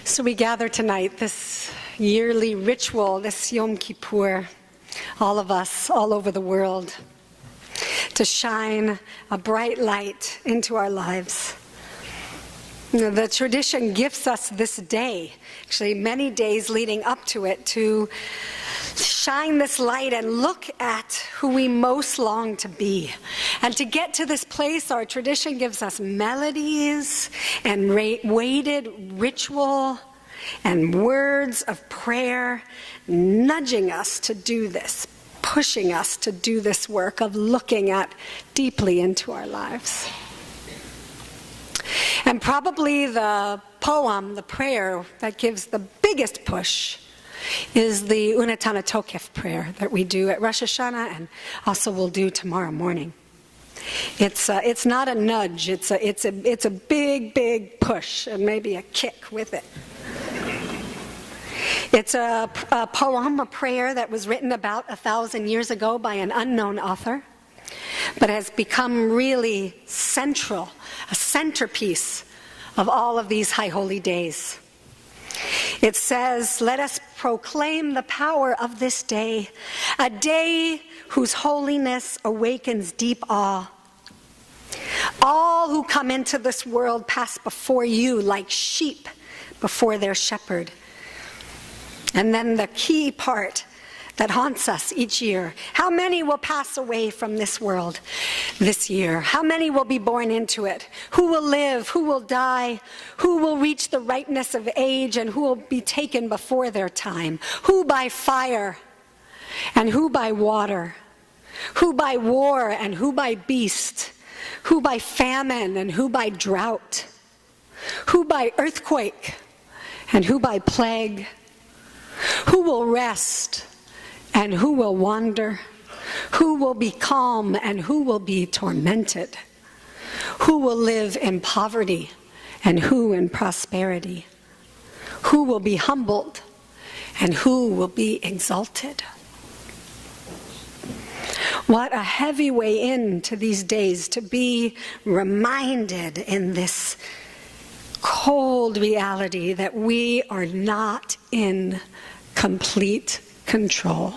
So we gather tonight, this yearly ritual, this Yom Kippur, all of us, all over the world, to shine a bright light into our lives. The tradition gifts us this day, actually many days leading up to it, to shine this light and look at who we most long to be. And to get to this place, our tradition gives us melodies and weighted ritual and words of prayer, nudging us to do this, pushing us to do this work of looking at deeply into our lives. And probably the poem, the prayer that gives the biggest push is the Unetana Tokef prayer that we do at Rosh Hashanah and also we'll do tomorrow morning. It's not a nudge, it's a big push and maybe a kick with it. It's a poem, a prayer that was written about 1,000 years ago by an unknown author, but has become really central, a centerpiece of all of these high holy days. It says, "Let us proclaim the power of this day, a day whose holiness awakens deep awe. All who come into this world pass before you like sheep before their shepherd." And then the key part that haunts us each year. How many will pass away from this world this year? How many will be born into it? Who will live? Who will die? Who will reach the ripeness of age and who will be taken before their time? Who by fire and who by water? Who by war and who by beast? Who by famine and who by drought? Who by earthquake and who by plague? Who will rest and who will wander? Who will be calm and who will be tormented? Who will live in poverty and who in prosperity? Who will be humbled and who will be exalted? What a heavy way into these days to be reminded in this cold reality that we are not in complete control.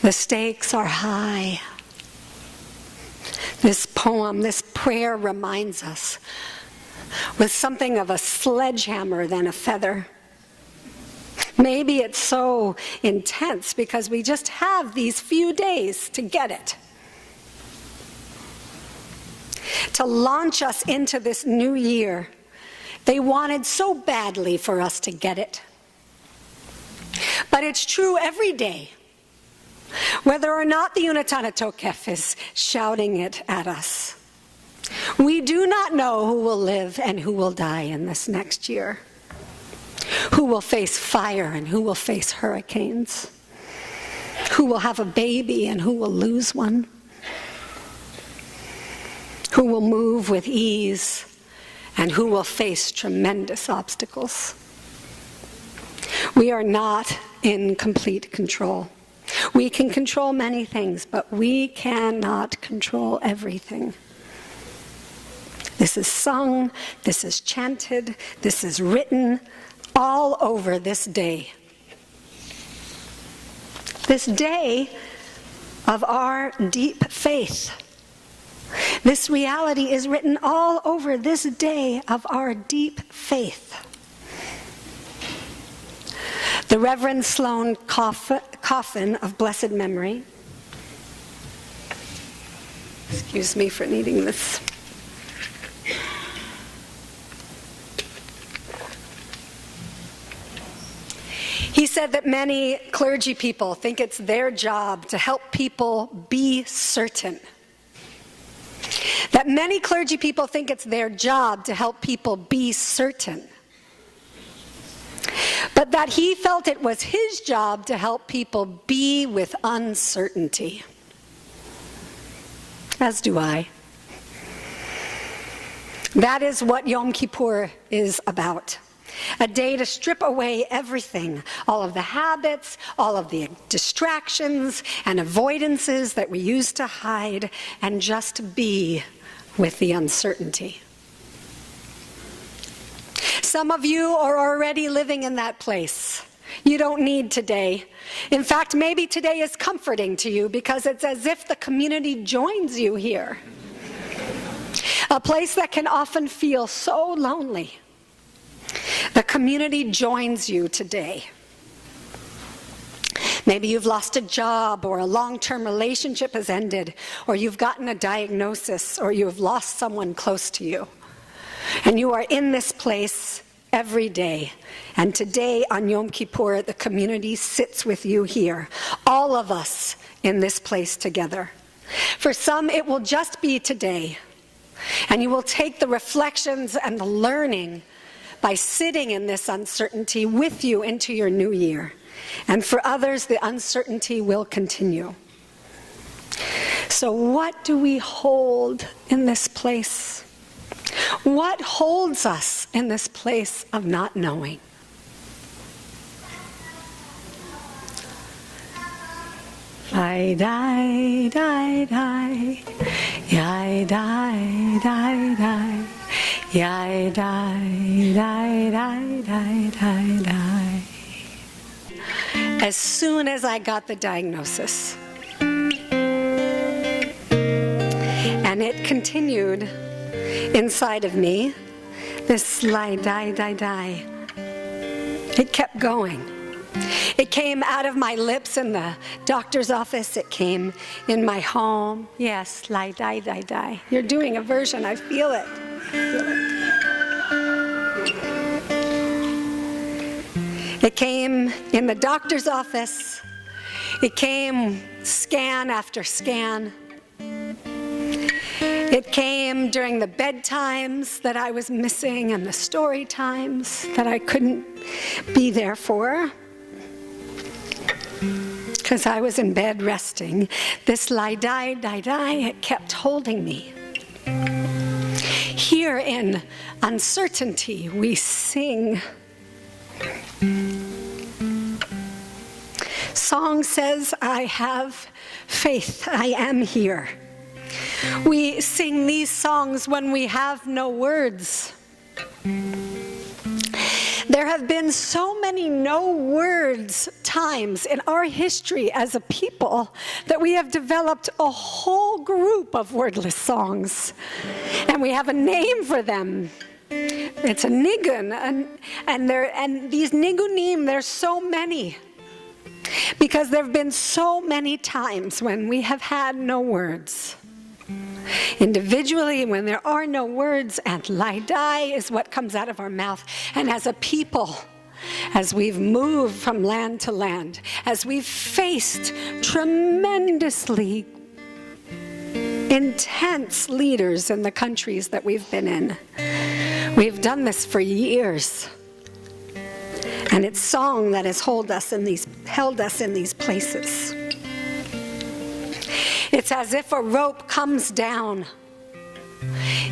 The stakes are high. This poem, this prayer reminds us with something of a sledgehammer than a feather. Maybe it's so intense because we just have these few days to get it. To launch us into this new year. They wanted so badly for us to get it. But it's true every day, whether or not the Unetana Tokef is shouting it at us. We do not know who will live and who will die in this next year, who will face fire and who will face hurricanes, who will have a baby and who will lose one, who will move with ease and who will face tremendous obstacles. We are not in complete control. We can control many things, but we cannot control everything. This is sung, this is chanted, this is written all over this day. This day of our deep faith. This reality is written all over this day of our deep faith. The Reverend Sloan Coffin of blessed memory. Excuse me for needing this. He said that many clergy people think it's their job to help people be certain. That many clergy people think it's their job to help people be certain. But that he felt it was his job to help people be with uncertainty. As do I. That is what Yom Kippur is about. A day to strip away everything, all of the habits, all of the distractions and avoidances that we use to hide, and just be with the uncertainty. Some of you are already living in that place. You don't need today. In fact, maybe today is comforting to you because it's as if the community joins you here. A place that can often feel so lonely. The community joins you today. Maybe you've lost a job, or a long-term relationship has ended, or you've gotten a diagnosis, or you've lost someone close to you. And you are in this place every day. And today on Yom Kippur, the community sits with you here. All of us in this place together. For some, it will just be today. And you will take the reflections and the learning by sitting in this uncertainty with you into your new year. And for others, the uncertainty will continue. So what do we hold in this place? What holds us in this place of not knowing? I die, die, die, yai, die, die, die, yai, die, die, die, die, die, die. As soon as I got the diagnosis, and it continued inside of me, this lie, die, die, die, it kept going. It came out of my lips in the doctor's office. It came in my home. Yes, lie, die, die, die. You're doing a version. I feel it. It came in the doctor's office. It came scan after scan. It came during the bedtimes that I was missing and the story times that I couldn't be there for because I was in bed resting. This lie, die, die, die, it kept holding me. Here in uncertainty, we sing. Song says, I have faith, I am here. We sing these songs when we have no words. There have been so many no words times in our history as a people that we have developed a whole group of wordless songs. And we have a name for them. It's a nigun, and these nigunim, there's so many. Because there have been so many times when we have had no words. Individually, when there are no words, and laidai is what comes out of our mouth. And as a people, as we've moved from land to land, as we've faced tremendously intense leaders in the countries that we've been in, we've done this for years. And it's song that has held us in these places. It's as if a rope comes down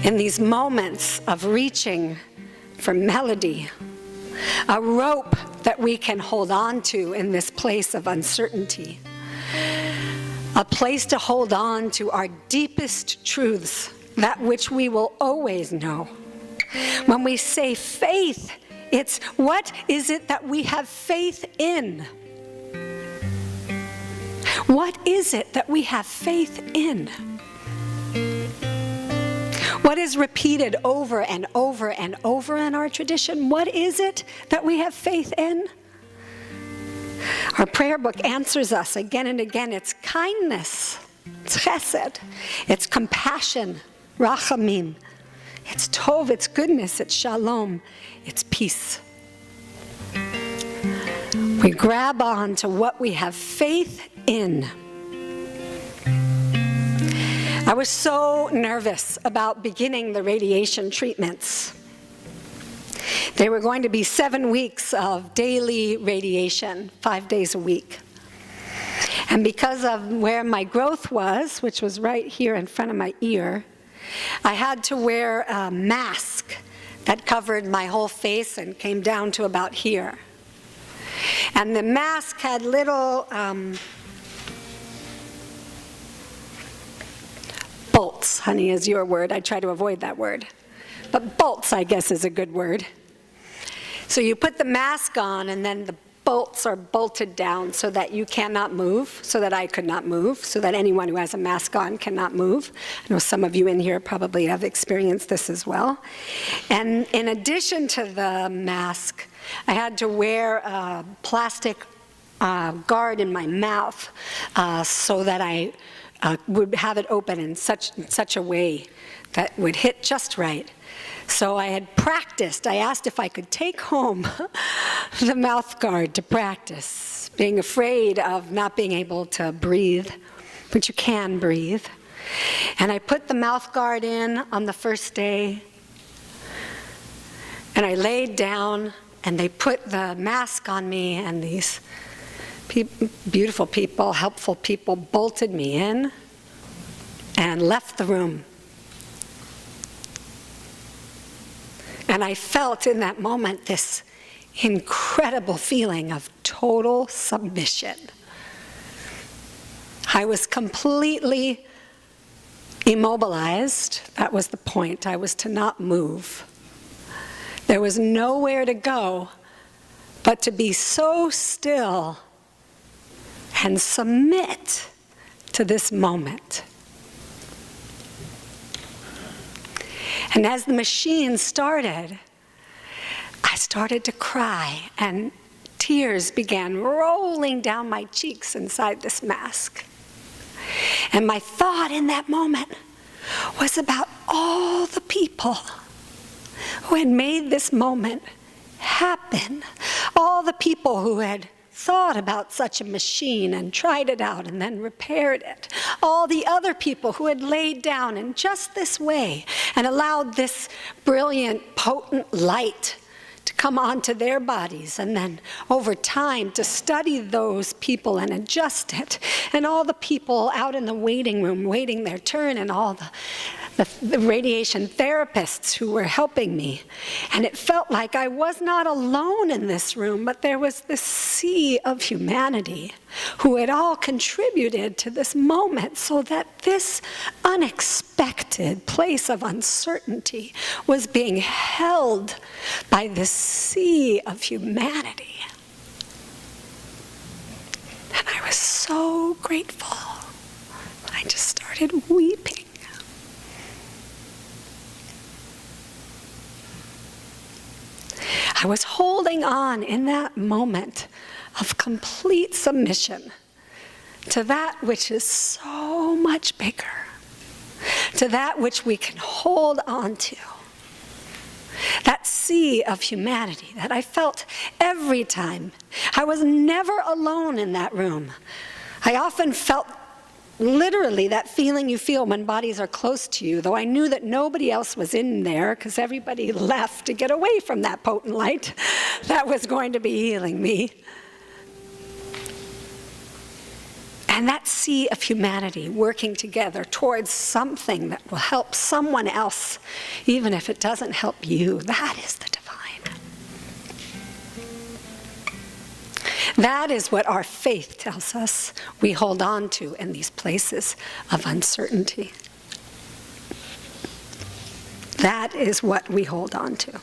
in these moments of reaching for melody. A rope that we can hold on to in this place of uncertainty. A place to hold on to our deepest truths, that which we will always know. When we say faith, it's what is it that we have faith in? What is it that we have faith in? What is repeated over and over and over in our tradition? What is it that we have faith in? Our prayer book answers us again and again. It's kindness, it's chesed, it's compassion, rachamim, it's tov, it's goodness, it's shalom, it's peace. We grab on to what we have faith in. I was so nervous about beginning the radiation treatments. They were going to be 7 weeks of daily radiation, 5 days a week. And because of where my growth was, which was right here in front of my ear, I had to wear a mask that covered my whole face and came down to about here. And the mask had little bolts, honey, is your word. I try to avoid that word. But bolts, I guess, is a good word. So you put the mask on, and then the bolts are bolted down so that you cannot move, so that I could not move, so that anyone who has a mask on cannot move. I know some of you in here probably have experienced this as well. And in addition to the mask, I had to wear a plastic guard in my mouth so that I would have it open in such a way that would hit just right. So I had practiced. I asked if I could take home the mouth guard to practice, being afraid of not being able to breathe, but you can breathe. And I put the mouth guard in on the first day, and I laid down, and they put the mask on me, and these beautiful people, helpful people, bolted me in and left the room. And I felt in that moment this incredible feeling of total submission. I was completely immobilized. That was the point. I was to not move. There was nowhere to go but to be so still and submit to this moment. And as the machine started, I started to cry, and tears began rolling down my cheeks inside this mask. And my thought in that moment was about all the people who had made this moment happen, all the people who had thought about such a machine and tried it out and then repaired it. All the other people who had laid down in just this way and allowed this brilliant, potent light to come onto their bodies, and then over time to study those people and adjust it. And all the people out in the waiting room waiting their turn, and all the radiation therapists who were helping me. And it felt like I was not alone in this room, but there was this sea of humanity who had all contributed to this moment so that this unexpected place of uncertainty was being held by this sea of humanity. And I was so grateful. I just started weeping. I was holding on in that moment of complete submission to that which is so much bigger, to that which we can hold on to. That sea of humanity that I felt every time. I was never alone in that room. I often felt literally that feeling you feel when bodies are close to you, though I knew that nobody else was in there because everybody left to get away from that potent light that was going to be healing me. And that sea of humanity working together towards something that will help someone else, even if it doesn't help you, that is the divine. That is what our faith tells us we hold on to in these places of uncertainty. That is what we hold on to.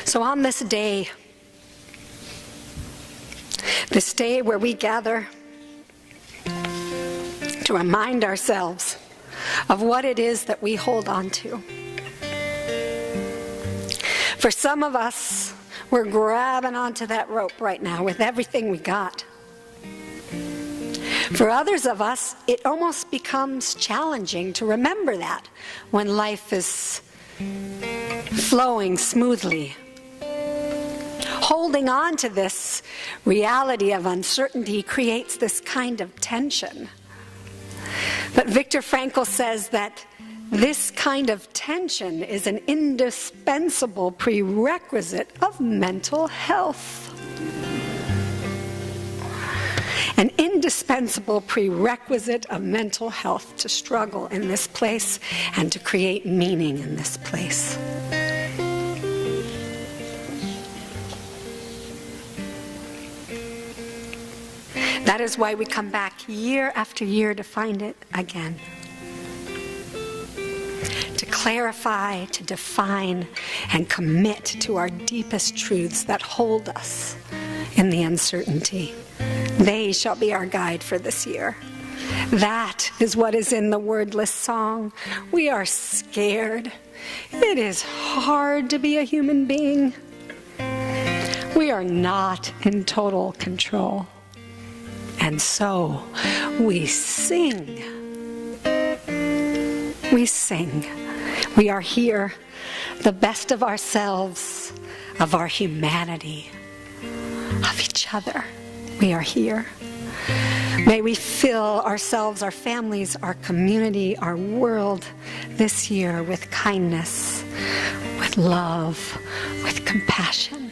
So on this day where we gather to remind ourselves of what it is that we hold on to. For some of us, we're grabbing onto that rope right now with everything we got. For others of us, it almost becomes challenging to remember that when life is flowing smoothly. Holding on to this reality of uncertainty creates this kind of tension. But Viktor Frankl says that this kind of tension is an indispensable prerequisite of mental health. An indispensable prerequisite of mental health to struggle in this place and to create meaning in this place. That is why we come back year after year to find it again. To clarify, to define, and commit to our deepest truths that hold us in the uncertainty. They shall be our guide for this year. That is what is in the wordless song. We are scared. It is hard to be a human being. We are not in total control. And so we sing. We sing. We are here, the best of ourselves, of our humanity, of each other. We are here. May we fill ourselves, our families, our community, our world this year with kindness, with love, with compassion.